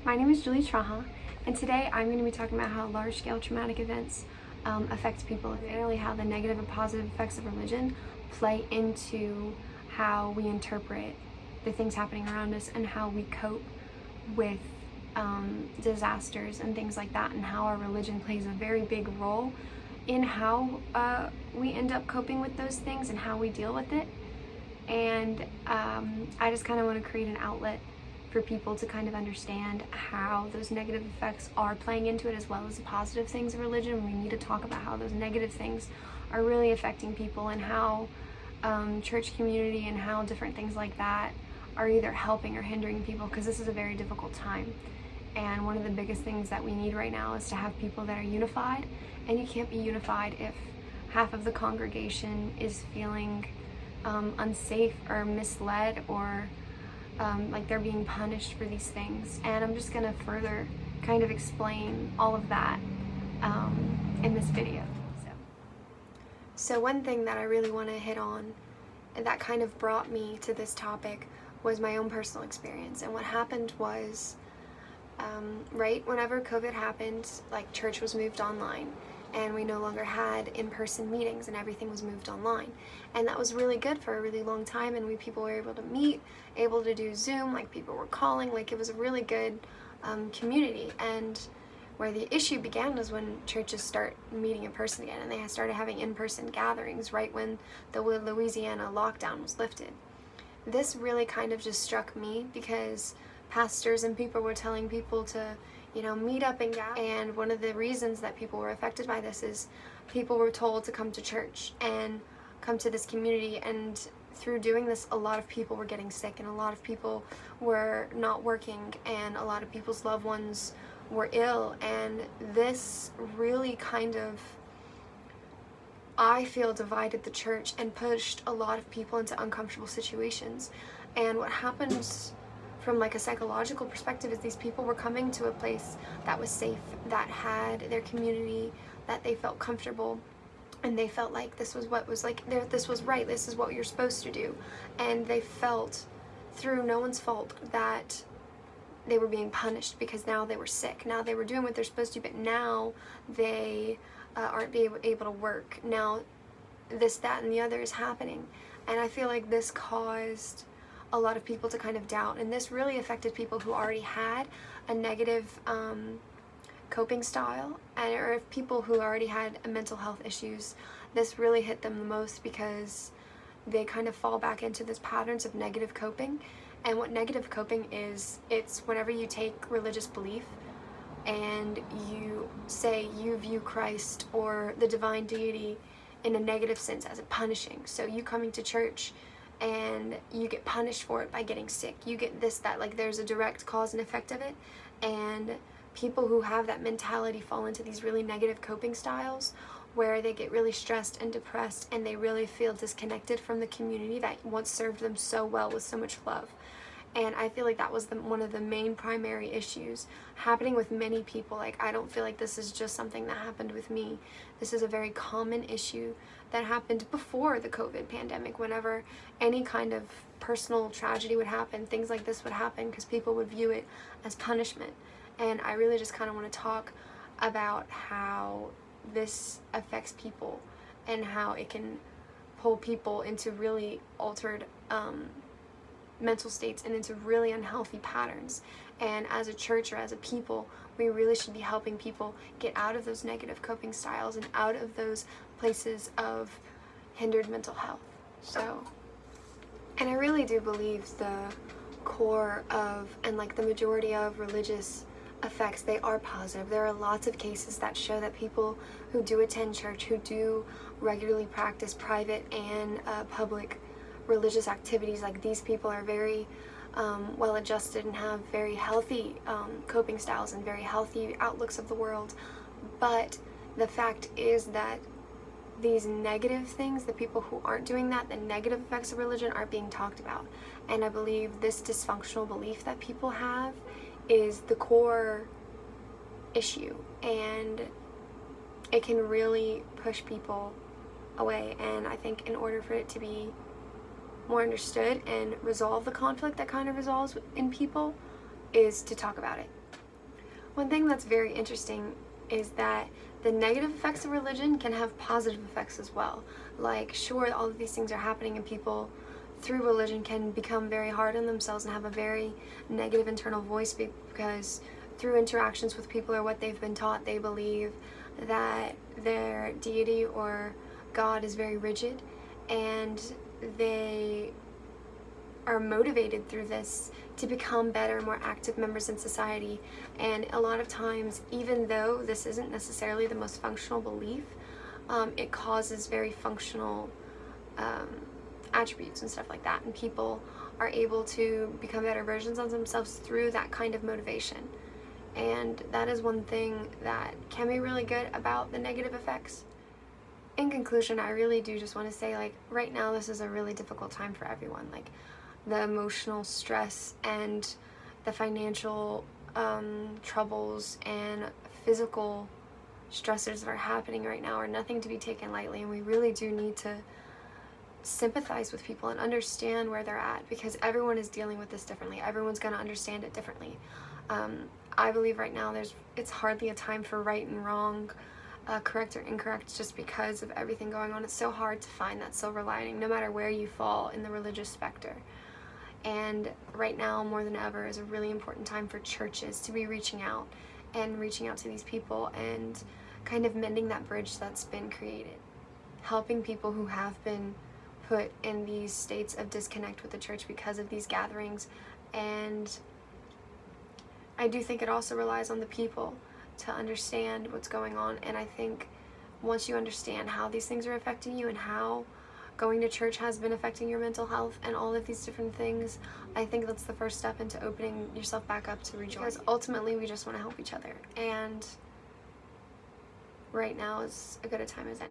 My name is Julie Traha, and today I'm going to be talking about how large-scale traumatic events affect people, and really how the negative and positive effects of religion play into how we interpret the things happening around us and how we cope with disasters and things like that, and how our religion plays a very big role in how we end up coping with those things and how we deal with it. And I just kind of want to create an outlet for people to kind of understand how those negative effects are playing into it, as well as the positive things of religion. We need to talk about how those negative things are really affecting people, and how church community and how different things like that are either helping or hindering people, because this is a very difficult time. And one of the biggest things that we need right now is to have people that are unified, and you can't be unified if half of the congregation is feeling unsafe or misled, or like they're being punished for these things. And I'm just gonna further kind of explain all of that in this video. So one thing that I really want to hit on that kind of brought me to this topic was my own personal experience. And what happened was, right whenever COVID happened, like, church was moved online, and we no longer had in-person meetings, and everything was moved online. And that was really good for a really long time, and people were able to meet, able to do Zoom, like people were calling, like it was a really good community. And where the issue began was when churches start meeting in person again, and they started having in-person gatherings right when the Louisiana lockdown was lifted. This really kind of just struck me, because pastors and people were telling people to, meet up and gather. And one of the reasons that people were affected by this is people were told to come to church and come to this community, and through doing this, a lot of people were getting sick, and a lot of people were not working, and a lot of people's loved ones were ill. And this really kind of, I feel, divided the church and pushed a lot of people into uncomfortable situations. And what happens from like a psychological perspective is these people were coming to a place that was safe, that had their community, that they felt comfortable, and they felt like this was what was like this was right, this is what you're supposed to do. And they felt, through no one's fault, that they were being punished because now they were sick. Now they were doing what they're supposed to, but now they aren't being able to work. Now this, that, and the other is happening. And I feel like this caused a lot of people to kind of doubt, and this really affected people who already had a negative coping style, or people who already had mental health issues. This really hit them the most, because they kind of fall back into these patterns of negative coping. And what negative coping is, it's whenever you take religious belief and you say you view Christ or the divine deity in a negative sense as a punishing. So you coming to church and you get punished for it by getting sick. You get this, that, like there's a direct cause and effect of it. And people who have that mentality fall into these really negative coping styles, where they get really stressed and depressed, and they really feel disconnected from the community that once served them so well with so much love. And I feel like that was one of the main primary issues happening with many people. Like, I don't feel like this is just something that happened with me. This is a very common issue that happened before the COVID pandemic. Whenever any kind of personal tragedy would happen, things like this would happen, because people would view it as punishment. And I really just kind of want to talk about how this affects people, and how it can pull people into really altered mental states and into really unhealthy patterns. And as a church, or as a people, we really should be helping people get out of those negative coping styles and out of those places of hindered mental health. And I really do believe the core of, and like the majority of, religious effects, they are positive. There are lots of cases that show that people who do attend church, who do regularly practice private and public religious activities, like these people are very well adjusted and have very healthy coping styles and very healthy outlooks of the world. But the fact is that these negative things, the people who aren't doing that, the negative effects of religion, aren't being talked about. And I believe this dysfunctional belief that people have is the core issue, and it can really push people away. And I think in order for it to be more understood and resolve the conflict that kind of resolves in people, is to talk about it. One thing that's very interesting is that the negative effects of religion can have positive effects as well. Like, sure, all of these things are happening and people through religion can become very hard on themselves and have a very negative internal voice because through interactions with people or what they've been taught, they believe that their deity or God is very rigid, and they are motivated through this to become better, more active members in society. And a lot of times, even though this isn't necessarily the most functional belief, it causes very functional attributes and stuff like that, and people are able to become better versions of themselves through that kind of motivation. And that is one thing that can be really good about the negative effects. In conclusion, I really do just want to say, like, right now this is a really difficult time for everyone. Like, the emotional stress and the financial troubles and physical stressors that are happening right now are nothing to be taken lightly, and we really do need to sympathize with people and understand where they're at, because everyone is dealing with this differently. Everyone's going to understand it differently. I believe right now it's hardly a time for right and wrong, correct or incorrect, just because of everything going on. It's so hard to find that silver lining no matter where you fall in the religious specter. And right now, more than ever, is a really important time for churches to be reaching out to these people and kind of mending that bridge that's been created, helping people who have been put in these states of disconnect with the church because of these gatherings. And I do think it also relies on the people to understand what's going on. And I think once you understand how these things are affecting you and how going to church has been affecting your mental health and all of these different things, I think that's the first step into opening yourself back up to rejoin. Because ultimately we just want to help each other, and right now is as good a time as any.